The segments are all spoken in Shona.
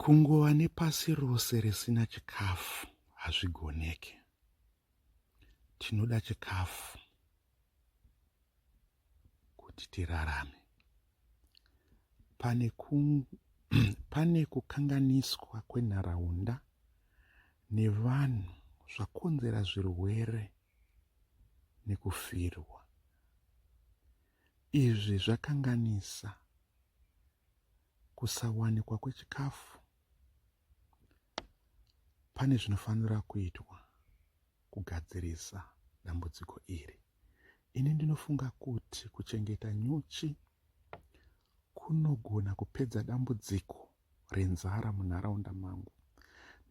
Kungova nepasi rose risina chikafu hazvigoneki. Tinoda chikafu kuti tirarame. Pane kukanganiswa kwenharaunda nevanhu zvakonzera zvirwere nekufirwa. Izvi zvakanganisa kusawanikwa kwechikafu. Pane zvinofanira kuitwa kugadzirisa dambudziko iri. Ini ndinofunga kuti kuchengeta nyuchi kunogona kupedza dambudziko renzara munharaunda mangu.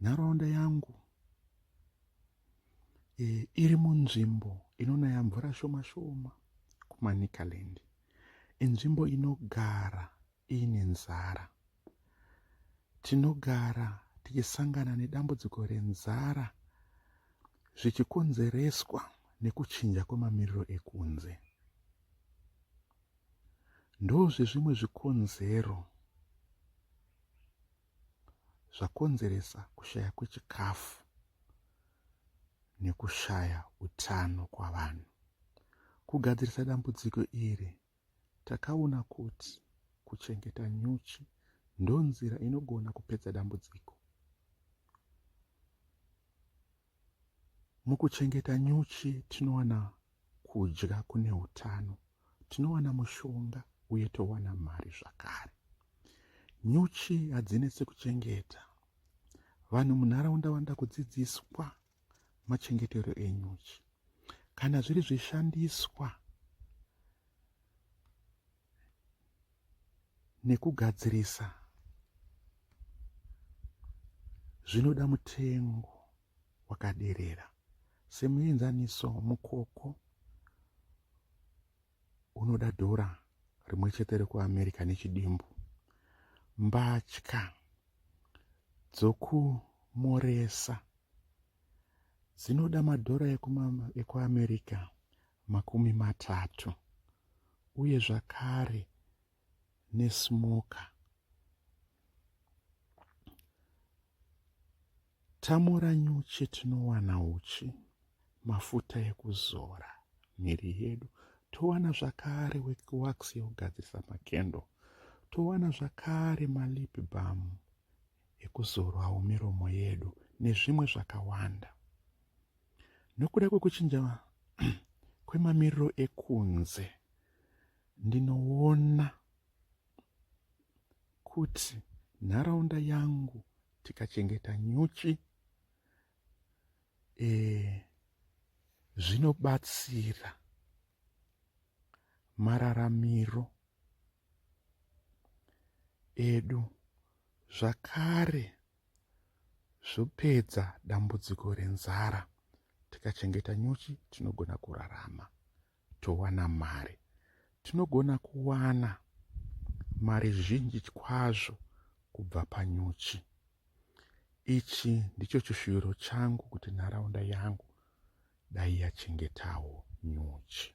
Nharaunda yangu iri munzvimbo inonaya mvura shoma shoma kumaNikaland. Inzvimbo inogara ine nzara. Tinogara tichisangana nedambudziko renzara zvichikonzereswa nekuchinja kwemamiriro ekunze. Ndozvezvimwe zvikonzero zvakonzeresa kushaya kwechikafu nekushaya utano kwavanhu. Kugadzirisa dambudziko iri, takaona kuti kuchengeta nyuchi ndonzira inogona kupedza dambudziko. Mukuchengeta nyuchi tinowana kudya kune utano, tinowana mushonga uye towana mari zvakare. Nyuchi hadzinetsi kuchengeta. Vanhu munharaunda vanoda kudzidziswa machengetero enyuchi. Kana zviri zvishandiswa nekugadzirisa zvinoda mutengo wakaderera. Semuenzaniso, mukoko unoda $1 rekuAmerica nechidimbu. Mbatya dzokumoresa dzinoda $30 ekuAmerica 30, uye zvakare nesmoker. Tamura nyuchi tinowana uchi, mafuta ekuzora miri yedu, towana zvakare wax yekugadzirisa makendo, towana zvakare malip balm ekuzorwawo miromo yedu nezvimwe zvakawanda. Nokuda kwekuchinja kwemamiriro ekunze, ndinoona kuti nharaunda yangu tikachengeta nyuchi zvinobatsira mararamiro edu, zvakare zvopedza dambudziko renzara. Tikachengeta nyuchi tinogona kurarama, towana mari. Tinogona kuwana mari zhinji kwazvo kubva panyuchi. Ichi ndicho chishuviro changu kuti nharaunda yangu dai yachengetawo nyuchi.